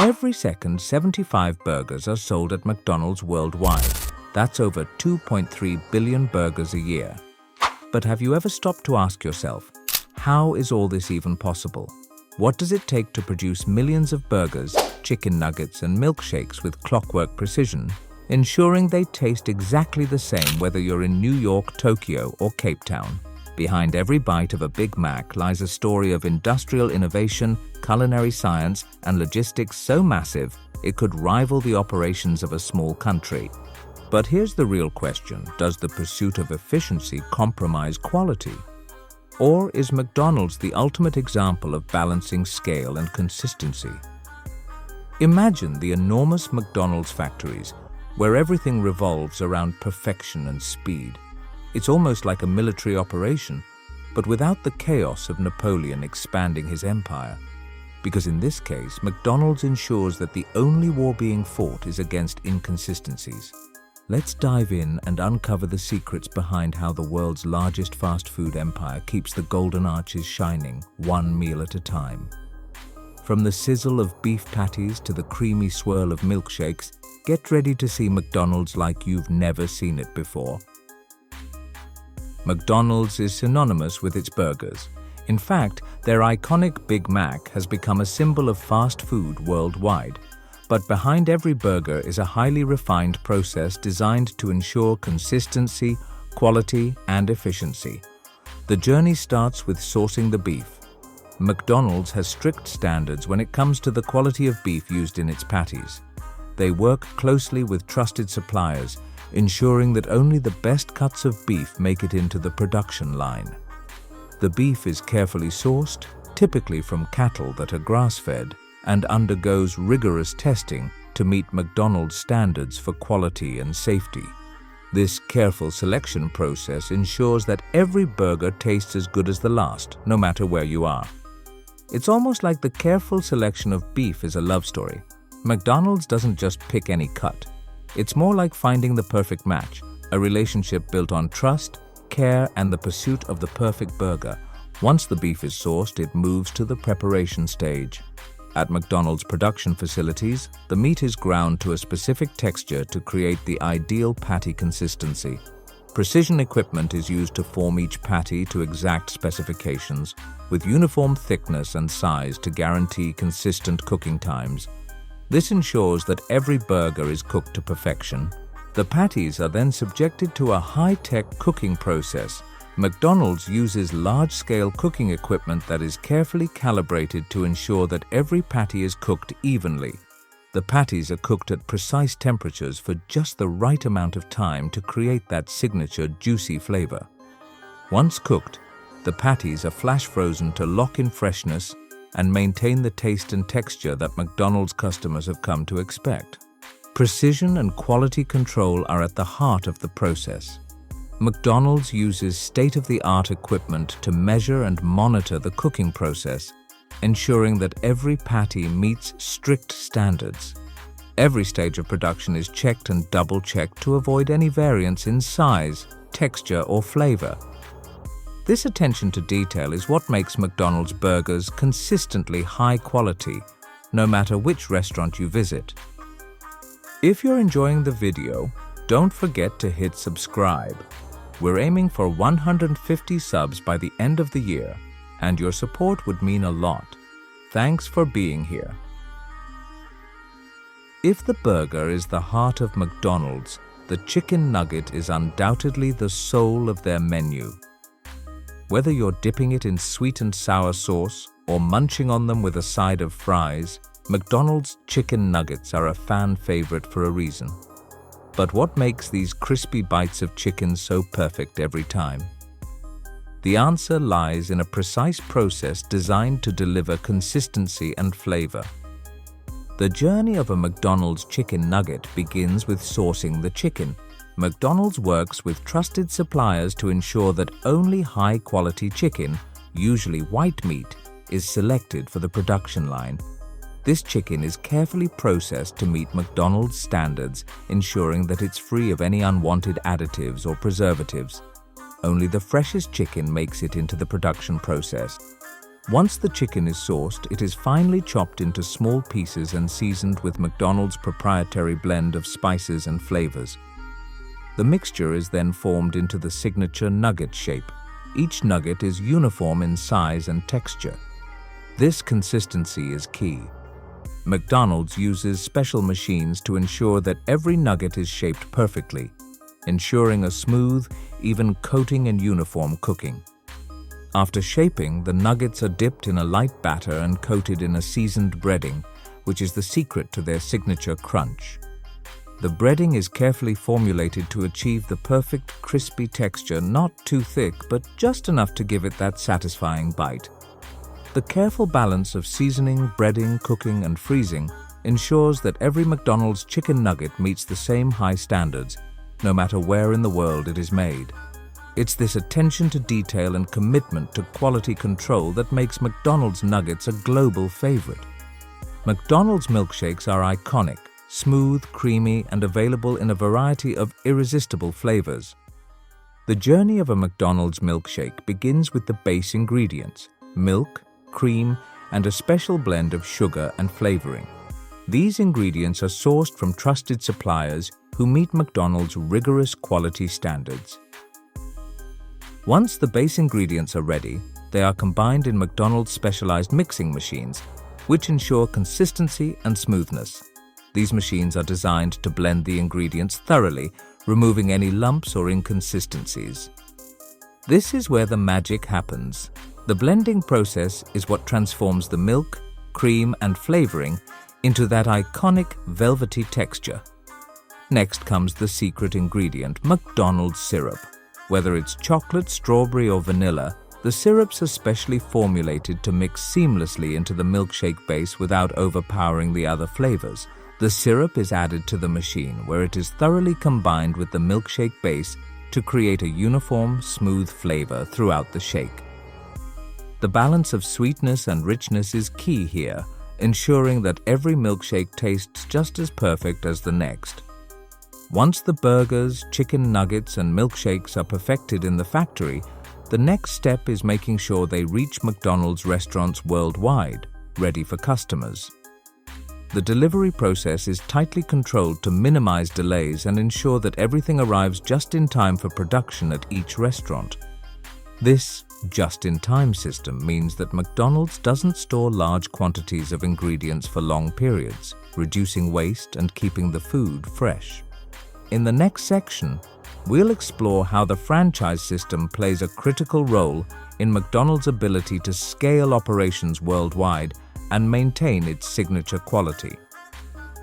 Every second, 75 burgers are sold at McDonald's worldwide. That's over 2.3 billion burgers a year. But have you ever stopped to ask yourself, how is all this even possible? What does it take to produce millions of burgers, chicken nuggets, and milkshakes with clockwork precision, ensuring they taste exactly the same whether you're in New York, Tokyo, or Cape Town? Behind every bite of a Big Mac lies a story of industrial innovation, culinary science, and logistics so massive it could rival the operations of a small country. But here's the real question: does the pursuit of efficiency compromise quality? Or is McDonald's the ultimate example of balancing scale and consistency? Imagine the enormous McDonald's factories, where everything revolves around perfection and speed. It's almost like a military operation, but without the chaos of Napoleon expanding his empire. Because in this case, McDonald's ensures that the only war being fought is against inconsistencies. Let's dive in and uncover the secrets behind how the world's largest fast food empire keeps the golden arches shining, one meal at a time. From the sizzle of beef patties to the creamy swirl of milkshakes, get ready to see McDonald's like you've never seen it before. McDonald's is synonymous with its burgers. In fact, their iconic Big Mac has become a symbol of fast food worldwide. But behind every burger is a highly refined process designed to ensure consistency, quality, and efficiency. The journey starts with sourcing the beef. McDonald's has strict standards when it comes to the quality of beef used in its patties. They work closely with trusted suppliers, ensuring that only the best cuts of beef make it into the production line. The beef is carefully sourced, typically from cattle that are grass-fed, and undergoes rigorous testing to meet McDonald's standards for quality and safety. This careful selection process ensures that every burger tastes as good as the last, no matter where you are. It's almost like the careful selection of beef is a love story. McDonald's doesn't just pick any cut. It's more like finding the perfect match, a relationship built on trust, care, and the pursuit of the perfect burger. Once the beef is sourced, it moves to the preparation stage. At McDonald's production facilities, the meat is ground to a specific texture to create the ideal patty consistency. Precision equipment is used to form each patty to exact specifications, with uniform thickness and size to guarantee consistent cooking times. This ensures that every burger is cooked to perfection. The patties are then subjected to a high-tech cooking process. McDonald's uses large-scale cooking equipment that is carefully calibrated to ensure that every patty is cooked evenly. The patties are cooked at precise temperatures for just the right amount of time to create that signature juicy flavor. Once cooked, the patties are flash-frozen to lock in freshness and maintain the taste and texture that McDonald's customers have come to expect. Precision and quality control are at the heart of the process. McDonald's uses state-of-the-art equipment to measure and monitor the cooking process, ensuring that every patty meets strict standards. Every stage of production is checked and double-checked to avoid any variance in size, texture, or flavor. This attention to detail is what makes McDonald's burgers consistently high quality, no matter which restaurant you visit. If you're enjoying the video, don't forget to hit subscribe. We're aiming for 150 subs by the end of the year, and your support would mean a lot. Thanks for being here. If the burger is the heart of McDonald's, the chicken nugget is undoubtedly the soul of their menu. Whether you're dipping it in sweet and sour sauce or munching on them with a side of fries, McDonald's chicken nuggets are a fan favorite for a reason. But what makes these crispy bites of chicken so perfect every time? The answer lies in a precise process designed to deliver consistency and flavor. The journey of a McDonald's chicken nugget begins with sourcing the chicken. McDonald's works with trusted suppliers to ensure that only high-quality chicken, usually white meat, is selected for the production line. This chicken is carefully processed to meet McDonald's standards, ensuring that it's free of any unwanted additives or preservatives. Only the freshest chicken makes it into the production process. Once the chicken is sourced, it is finely chopped into small pieces and seasoned with McDonald's proprietary blend of spices and flavors. The mixture is then formed into the signature nugget shape. Each nugget is uniform in size and texture. This consistency is key. McDonald's uses special machines to ensure that every nugget is shaped perfectly, ensuring a smooth, even coating and uniform cooking. After shaping, the nuggets are dipped in a light batter and coated in a seasoned breading, which is the secret to their signature crunch. The breading is carefully formulated to achieve the perfect crispy texture, not too thick, but just enough to give it that satisfying bite. The careful balance of seasoning, breading, cooking, and freezing ensures that every McDonald's chicken nugget meets the same high standards, no matter where in the world it is made. It's this attention to detail and commitment to quality control that makes McDonald's nuggets a global favorite. McDonald's milkshakes are iconic, smooth, creamy, and available in a variety of irresistible flavors. The journey of a McDonald's milkshake begins with the base ingredients: milk, cream, and a special blend of sugar and flavoring. These ingredients are sourced from trusted suppliers who meet McDonald's rigorous quality standards. Once the base ingredients are ready, they are combined in McDonald's specialized mixing machines, which ensure consistency and smoothness. These machines are designed to blend the ingredients thoroughly, removing any lumps or inconsistencies. This is where the magic happens. The blending process is what transforms the milk, cream, and flavoring into that iconic velvety texture. Next comes the secret ingredient, McDonald's syrup. Whether it's chocolate, strawberry, or vanilla, the syrups are specially formulated to mix seamlessly into the milkshake base without overpowering the other flavors. The syrup is added to the machine, where it is thoroughly combined with the milkshake base to create a uniform, smooth flavor throughout the shake. The balance of sweetness and richness is key here, ensuring that every milkshake tastes just as perfect as the next. Once the burgers, chicken nuggets, and milkshakes are perfected in the factory, the next step is making sure they reach McDonald's restaurants worldwide, ready for customers. The delivery process is tightly controlled to minimize delays and ensure that everything arrives just in time for production at each restaurant. This just-in-time system means that McDonald's doesn't store large quantities of ingredients for long periods, reducing waste and keeping the food fresh. In the next section, we'll explore how the franchise system plays a critical role in McDonald's ability to scale operations worldwide and maintain its signature quality.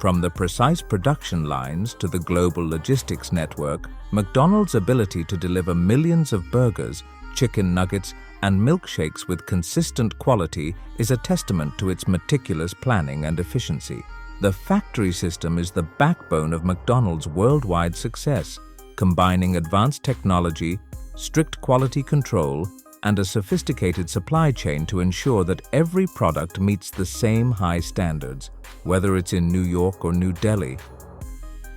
From the precise production lines to the global logistics network, McDonald's ability to deliver millions of burgers, chicken nuggets, and milkshakes with consistent quality is a testament to its meticulous planning and efficiency. The factory system is the backbone of McDonald's worldwide success, combining advanced technology, strict quality control, and a sophisticated supply chain to ensure that every product meets the same high standards, whether it's in New York or New Delhi.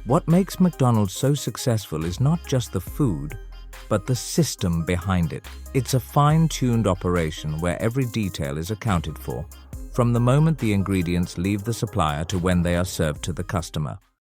What makes McDonald's so successful is not just the food, but the system behind it. It's a fine-tuned operation where every detail is accounted for, from the moment the ingredients leave the supplier to when they are served to the customer.